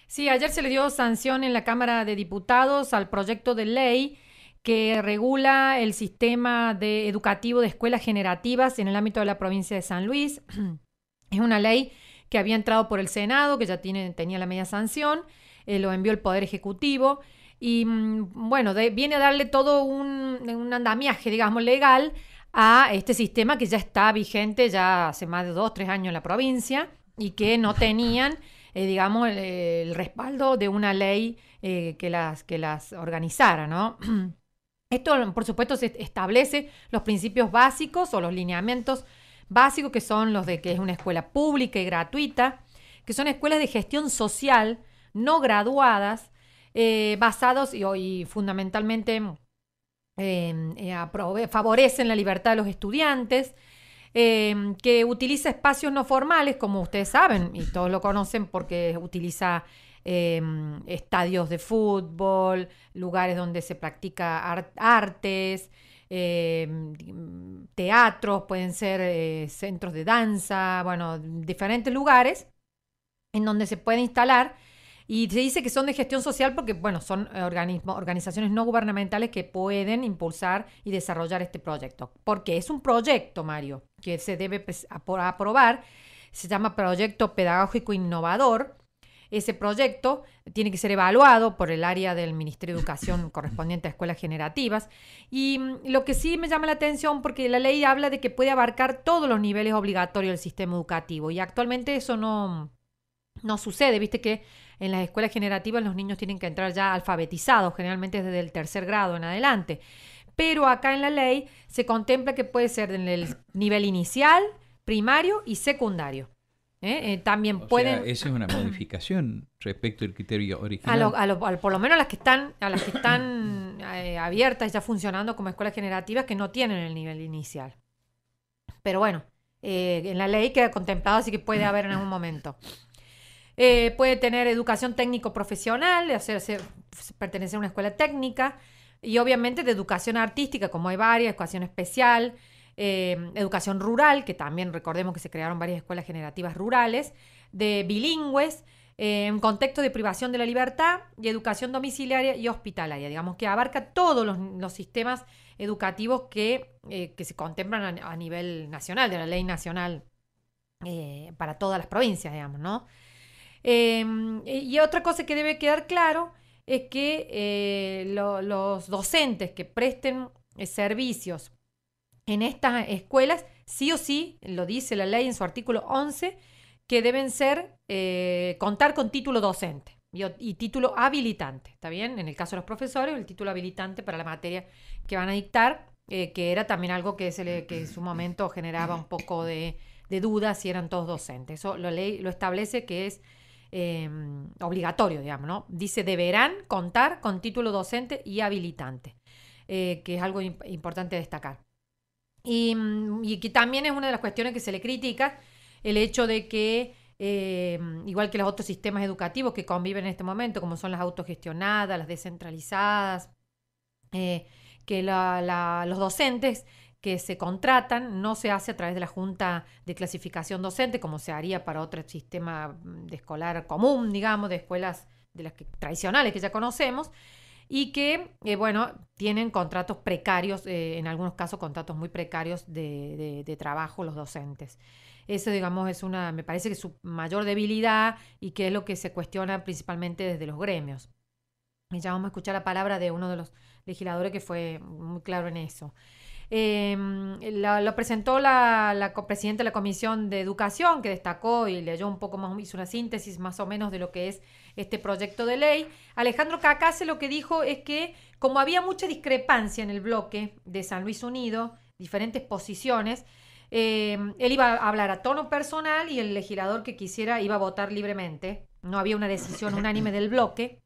Sí, ayer se le dio sanción en la Cámara de Diputados al proyecto de ley que regula el sistema educativo de escuelas generativas en el ámbito de la provincia de San Luis. Es una ley que había entrado por el Senado, que ya tenía la media sanción, lo envió el Poder Ejecutivo y bueno, viene a darle todo un andamiaje, digamos, legal a este sistema que ya está vigente ya hace más de 2, 3 años en la provincia y que no tenían, digamos, el respaldo de una ley que las organizara, ¿no? Esto, por supuesto, se establece los principios básicos o los lineamientos básicos que son los de que es una escuela pública y gratuita, que son escuelas de gestión social no graduadas, basados y fundamentalmente favorecen la libertad de los estudiantes, que utiliza espacios no formales, como ustedes saben, y todos lo conocen porque utiliza eh, estadios de fútbol, lugares donde se practica artes, eh, teatros, pueden ser centros de danza, bueno, diferentes lugares en donde se puede instalar y se dice que son de gestión social porque, bueno, son organizaciones no gubernamentales que pueden impulsar y desarrollar este proyecto. Porque es un proyecto, Mario, que se debe aprobar. Se llama Proyecto Pedagógico Innovador. Ese proyecto tiene que ser evaluado por el área del Ministerio de Educación correspondiente a escuelas generativas. Y lo que sí me llama la atención, porque la ley habla de que puede abarcar todos los niveles obligatorios del sistema educativo. Y actualmente eso no sucede, viste que en las escuelas generativas los niños tienen que entrar ya alfabetizados, generalmente desde el tercer grado en adelante. Pero acá en la ley se contempla que puede ser en el nivel inicial, primario y secundario. También O sea, pueden, esa es una modificación respecto al criterio a original. por lo menos a las que están abiertas ya funcionando como escuelas generativas que no tienen el nivel inicial. Pero bueno, en la ley queda contemplado, así que puede haber en algún momento. Puede tener educación técnico-profesional, pertenecer a una escuela técnica y obviamente de educación artística, como hay varias, educación especial, educación rural, que también recordemos que se crearon varias escuelas generativas rurales, de bilingües, en contexto de privación de la libertad y educación domiciliaria y hospitalaria, digamos que abarca todos los sistemas educativos que se contemplan a nivel nacional, de la ley nacional para todas las provincias, digamos, ¿no? Y otra cosa que debe quedar claro es que los docentes que presten servicios en estas escuelas, sí o sí, lo dice la ley en su artículo 11, que deben contar con título docente y título habilitante, ¿está bien? En el caso de los profesores, el título habilitante para la materia que van a dictar, que era también algo que en su momento generaba un poco de dudas si eran todos docentes. Eso la ley lo establece que es obligatorio, digamos, ¿no? Dice deberán contar con título docente y habilitante, que es algo importante destacar. Y que también es una de las cuestiones que se le critica, el hecho de que, igual que los otros sistemas educativos que conviven en este momento, como son las autogestionadas, las descentralizadas, eh, que los docentes que se contratan no se hace a través de la Junta de Clasificación Docente, como se haría para otro sistema de escolar común, digamos, de escuelas de las tradicionales que ya conocemos, y que, bueno, tienen contratos precarios, en algunos casos contratos muy precarios de trabajo los docentes. Eso, digamos, me parece que es su mayor debilidad y que es lo que se cuestiona principalmente desde los gremios. Y ya vamos a escuchar la palabra de uno de los legisladores que fue muy claro en eso. Lo presentó la presidenta de la Comisión de Educación, que destacó y leyó un poco más, hizo una síntesis más o menos de lo que es este proyecto de ley. Alejandro Cacase lo que dijo es que como había mucha discrepancia en el bloque de San Luis Unido, diferentes posiciones, él iba a hablar a tono personal y el legislador que quisiera iba a votar libremente. No había una decisión unánime del bloque,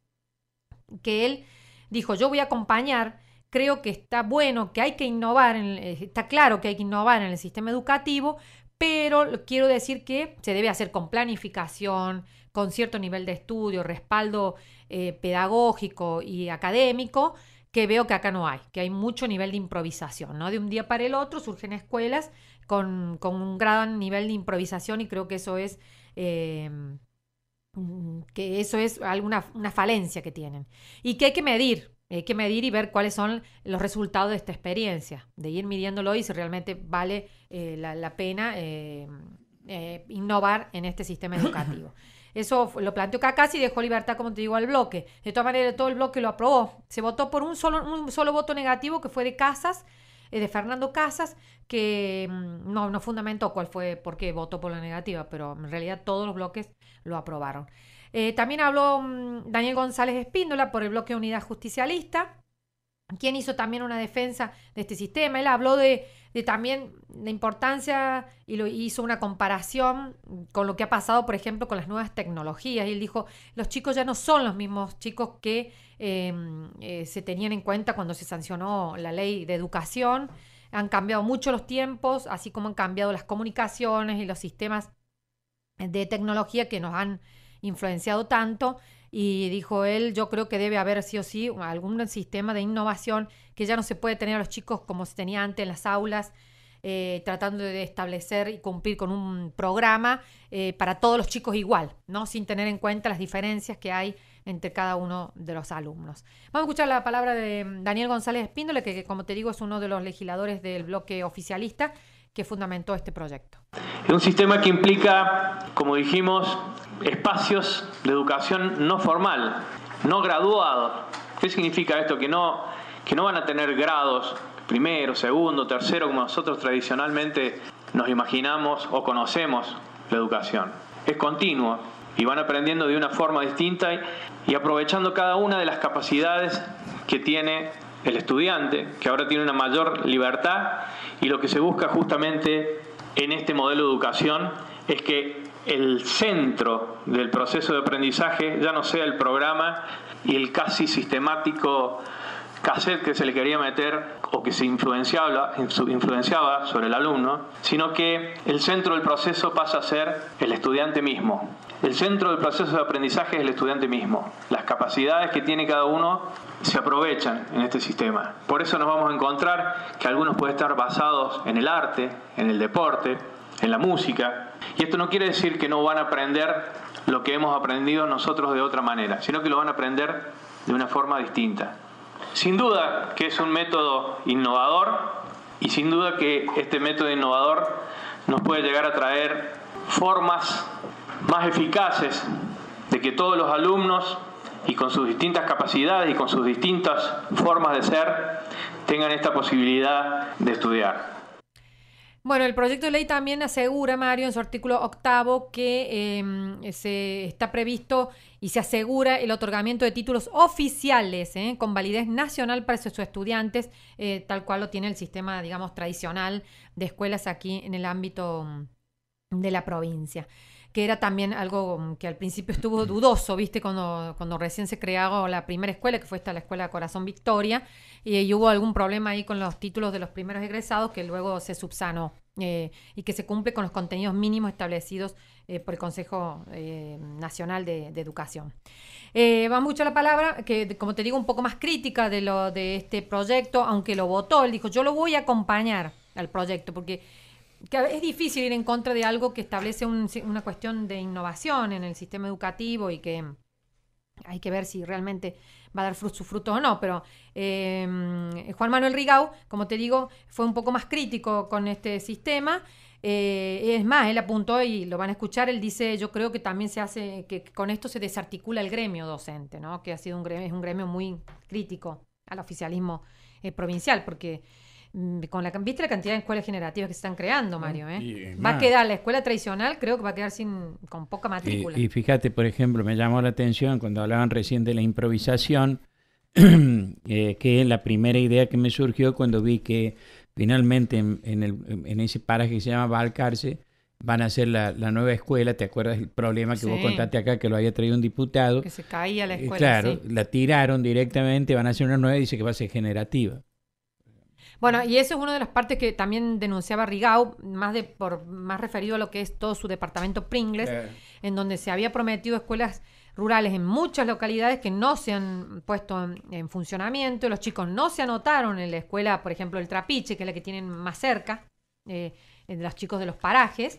que él dijo, yo voy a acompañar, creo que está bueno, que hay que innovar, está claro que hay que innovar en el sistema educativo, pero quiero decir que se debe hacer con planificación, con cierto nivel de estudio, respaldo pedagógico y académico, que veo que acá no hay, que hay mucho nivel de improvisación, ¿no? De un día para el otro surgen escuelas con un gran nivel de improvisación y creo que eso es que eso es una falencia que tienen y que hay que medir. Hay que medir y ver cuáles son los resultados de esta experiencia, de ir midiéndolo y si realmente vale la pena innovar en este sistema educativo. Eso lo planteó Cacas y dejó libertad, como te digo, al bloque. De todas maneras, todo el bloque lo aprobó. Se votó por un solo voto negativo, que fue de Casas, de Fernando Casas, que no fundamentó por qué votó por la negativa, pero en realidad todos los bloques lo aprobaron. También habló Daniel González Espíndola por el bloque Unidad Justicialista, quien hizo también una defensa de este sistema. Él habló de también la importancia y hizo una comparación con lo que ha pasado, por ejemplo, con las nuevas tecnologías. Y él dijo, los chicos ya no son los mismos chicos que se tenían en cuenta cuando se sancionó la ley de educación. Han cambiado mucho los tiempos, así como han cambiado las comunicaciones y los sistemas de tecnología que nos han influenciado tanto. Y dijo él, yo creo que debe haber sí o sí algún sistema de innovación, que ya no se puede tener a los chicos como se tenía antes en las aulas, tratando de establecer y cumplir con un programa para todos los chicos igual, ¿no? Sin tener en cuenta las diferencias que hay entre cada uno de los alumnos. Vamos a escuchar la palabra de Daniel González Espíndola, que como te digo es uno de los legisladores del bloque oficialista que fundamentó este proyecto. Es un sistema que implica, como dijimos, espacios de educación no formal, no graduado. ¿Qué significa esto? Que no van a tener grados, primero, segundo, tercero, como nosotros tradicionalmente nos imaginamos o conocemos la educación. Es continuo y van aprendiendo de una forma distinta y aprovechando cada una de las capacidades que tiene el estudiante, que ahora tiene una mayor libertad, y lo que se busca justamente en este modelo de educación es que el centro del proceso de aprendizaje ya no sea el programa y el casi sistemático cassette que se le quería meter o que se influenciaba sobre el alumno, sino que el centro del proceso pasa a ser el estudiante mismo. El centro del proceso de aprendizaje es el estudiante mismo. Las capacidades que tiene cada uno se aprovechan en este sistema. Por eso nos vamos a encontrar que algunos pueden estar basados en el arte, en el deporte, en la música. Y esto no quiere decir que no van a aprender lo que hemos aprendido nosotros de otra manera, sino que lo van a aprender de una forma distinta. Sin duda que es un método innovador y sin duda que este método innovador nos puede llegar a traer formas más eficaces de que todos los alumnos y con sus distintas capacidades y con sus distintas formas de ser tengan esta posibilidad de estudiar. Bueno, el proyecto de ley también asegura, Mario, en su artículo 8, que se está previsto y se asegura el otorgamiento de títulos oficiales con validez nacional para sus estudiantes, tal cual lo tiene el sistema, digamos, tradicional de escuelas aquí en el ámbito de la provincia, que era también algo que al principio estuvo dudoso, ¿viste? Cuando recién se creó la primera escuela, que fue la Escuela Corazón Victoria, y hubo algún problema ahí con los títulos de los primeros egresados que luego se subsanó y que se cumple con los contenidos mínimos establecidos por el Consejo Nacional de Educación. Vamos a escuchar la palabra, que como te digo, un poco más crítica de este proyecto, aunque lo votó. Él dijo, yo lo voy a acompañar al proyecto, porque es difícil ir en contra de algo que establece una cuestión de innovación en el sistema educativo y que hay que ver si realmente va a dar sus frutos o no, pero Juan Manuel Rigau, como te digo, fue un poco más crítico con este sistema. Es más, él apuntó y lo van a escuchar, él dice, yo creo que también se hace, que con esto se desarticula el gremio docente, ¿no? Que ha sido es un gremio muy crítico al oficialismo provincial, porque ¿viste la cantidad de escuelas generativas que se están creando, Mario? Va a quedar la escuela tradicional, creo que va a quedar con poca matrícula. Y fíjate, por ejemplo, me llamó la atención cuando hablaban recién de la improvisación, que la primera idea que me surgió cuando vi que finalmente en ese paraje que se llama Balcarce van a hacer la nueva escuela. ¿Te acuerdas del problema que vos contaste acá, que lo había traído un diputado? Que se caía la escuela. Claro, la tiraron directamente, van a hacer una nueva y dice que va a ser generativa. Bueno, y eso es una de las partes que también denunciaba Rigau, más referido a lo que es todo su departamento Pringles, en donde se había prometido escuelas rurales en muchas localidades que no se han puesto en funcionamiento. Los chicos no se anotaron en la escuela, por ejemplo, el Trapiche, que es la que tienen más cerca, los chicos de los parajes.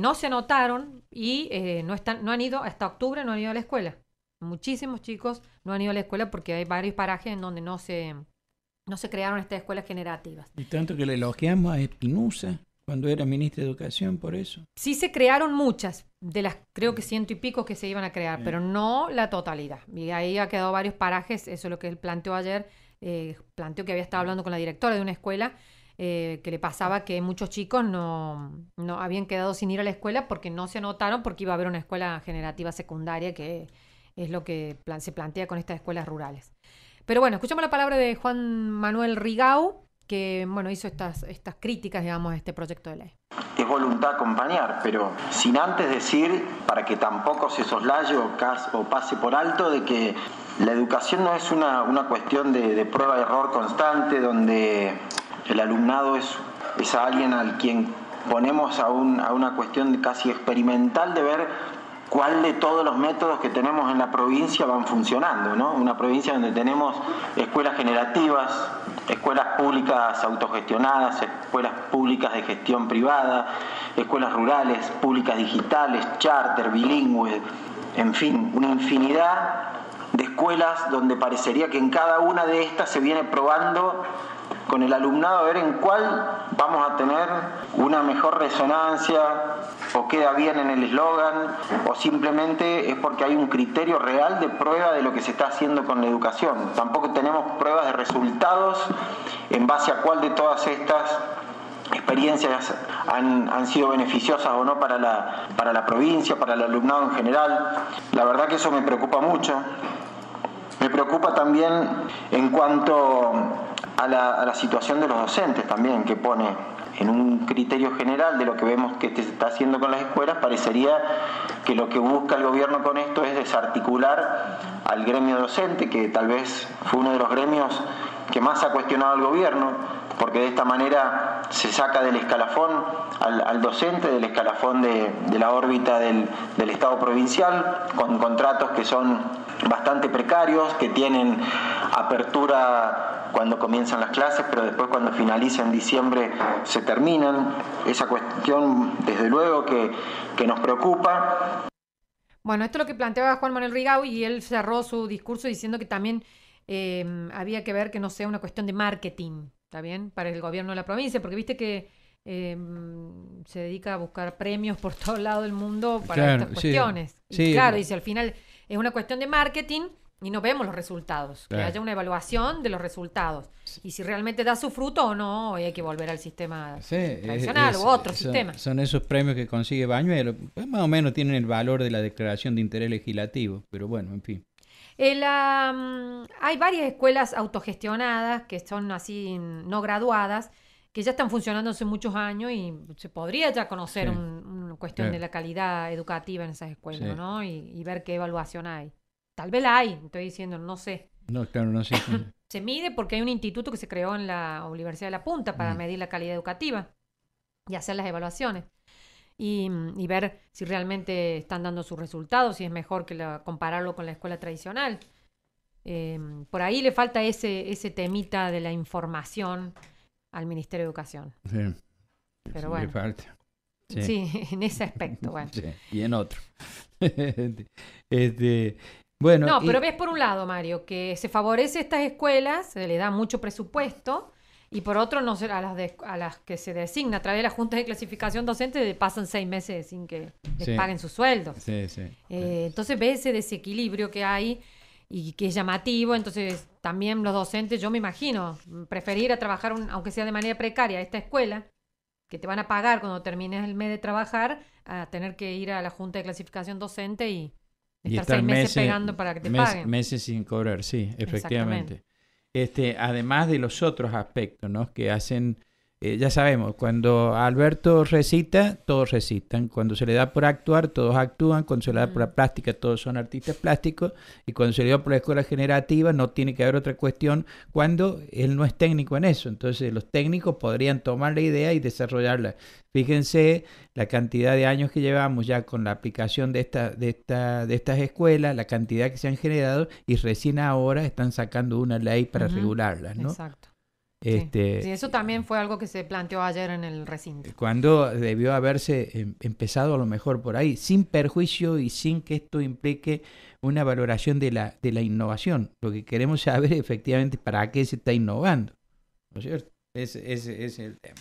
no se anotaron y no han ido, hasta octubre no han ido a la escuela. Muchísimos chicos no han ido a la escuela porque hay varios parajes en donde no se crearon estas escuelas generativas. Y tanto que le elogiamos a Espinosa cuando era ministra de Educación por eso. Sí se crearon muchas, de las creo que 100 y pico que se iban a crear, pero no la totalidad. Y ahí ha quedado varios parajes, eso es lo que él planteó ayer, planteó que había estado hablando con la directora de una escuela, que le pasaba que muchos chicos no habían quedado sin ir a la escuela porque no se anotaron, porque iba a haber una escuela generativa secundaria, que es lo que se plantea con estas escuelas rurales. Pero bueno, escuchamos la palabra de Juan Manuel Rigau, que bueno, hizo estas críticas, digamos, a este proyecto de ley. Es voluntad acompañar, pero sin antes decir, para que tampoco se soslaye o pase por alto, de que la educación no es una cuestión de prueba y error constante, donde el alumnado es alguien al quien ponemos a una cuestión casi experimental de ver cuál de todos los métodos que tenemos en la provincia van funcionando, ¿no? Una provincia donde tenemos escuelas generativas, escuelas públicas autogestionadas, escuelas públicas de gestión privada, escuelas rurales, públicas digitales, charter, bilingües, en fin, una infinidad de escuelas donde parecería que en cada una de estas se viene probando con el alumnado a ver en cuál vamos a tener una mejor resonancia, o queda bien en el eslogan, o simplemente es porque hay un criterio real de prueba de lo que se está haciendo con la educación. Tampoco tenemos pruebas de resultados en base a cuál de todas estas experiencias han sido beneficiosas o no para la provincia, para el alumnado en general. La verdad que eso me preocupa mucho. Me preocupa también en cuanto a la situación de los docentes también, que pone en un criterio general de lo que vemos que se está haciendo con las escuelas. Parecería que lo que busca el gobierno con esto es desarticular al gremio docente, que tal vez fue uno de los gremios que más ha cuestionado al gobierno, porque de esta manera se saca del escalafón al docente, del escalafón de la órbita del Estado provincial, con contratos que son bastante precarios, que tienen apertura cuando comienzan las clases, pero después cuando finaliza en diciembre se terminan. Esa cuestión, desde luego, que nos preocupa. Bueno, esto es lo que planteaba Juan Manuel Rigau, y él cerró su discurso diciendo que también había que ver que no sea una cuestión de marketing, ¿está bien?, para el gobierno de la provincia, porque viste que se dedica a buscar premios por todo lado del mundo para estas cuestiones. Sí, y claro, dice, al final es una cuestión de marketing y no vemos los resultados. Claro. Que haya una evaluación de los resultados. Y si realmente da su fruto o no, hay que volver al sistema tradicional u otro sistema. Son esos premios que consigue Bañuelos. Pues más o menos tienen el valor de la declaración de interés legislativo. Pero bueno, en fin. Hay varias escuelas autogestionadas que son así no graduadas, que ya están funcionando hace muchos años, y se podría ya conocer una cuestión de la calidad educativa en esas escuelas, ¿no? Y ver qué evaluación hay. Tal vez la hay, estoy diciendo, no sé. No, claro, no sé. Se mide porque hay un instituto que se creó en la Universidad de La Punta para medir la calidad educativa y hacer las evaluaciones. Y ver si realmente están dando sus resultados, si es mejor que compararlo con la escuela tradicional. Por ahí le falta ese temita de la información al Ministerio de Educación. Sí. Pero bueno. Le falta. Sí, en ese aspecto, bueno. Sí, y en otro. Bueno, no, pero ves por un lado, Mario, que se favorece a estas escuelas, se le da mucho presupuesto, y por otro, no sé, a las que se designa a través de las juntas de clasificación docente pasan 6 meses sin que les paguen sus sueldos. Sí. Entonces ves ese desequilibrio que hay y que es llamativo. Entonces también los docentes, yo me imagino, preferir a trabajar, aunque sea de manera precaria, a esta escuela, que te van a pagar cuando termines el mes de trabajar, a tener que ir a la junta de clasificación docente y estar 6 meses pegando para que te paguen. Meses sin cobrar, sí, efectivamente. Además de los otros aspectos, ¿no?, que hacen, ya sabemos, cuando Alberto recita, todos recitan. Cuando se le da por actuar, todos actúan. Cuando se le da por la plástica, todos son artistas plásticos. Y cuando se le da por la escuela generativa, no tiene que haber otra cuestión cuando él no es técnico en eso. Entonces los técnicos podrían tomar la idea y desarrollarla. Fíjense la cantidad de años que llevamos ya con la aplicación de estas escuelas, la cantidad que se han generado, y recién ahora están sacando una ley para regularlas, ¿no? Exacto. Sí, eso también fue algo que se planteó ayer en el recinto. Cuando debió haberse empezado a lo mejor por ahí, sin perjuicio y sin que esto implique una valoración de la innovación. Lo que queremos saber efectivamente para qué se está innovando, ¿no es cierto? Ese es el tema.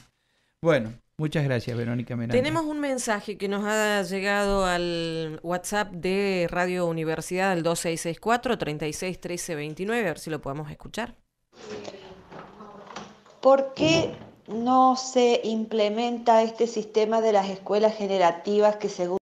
Bueno, muchas gracias, Verónica Miranda. Tenemos un mensaje que nos ha llegado al WhatsApp de Radio Universidad al 2664-361329, a ver si lo podemos escuchar. ¿Por qué no se implementa este sistema de las escuelas generativas que según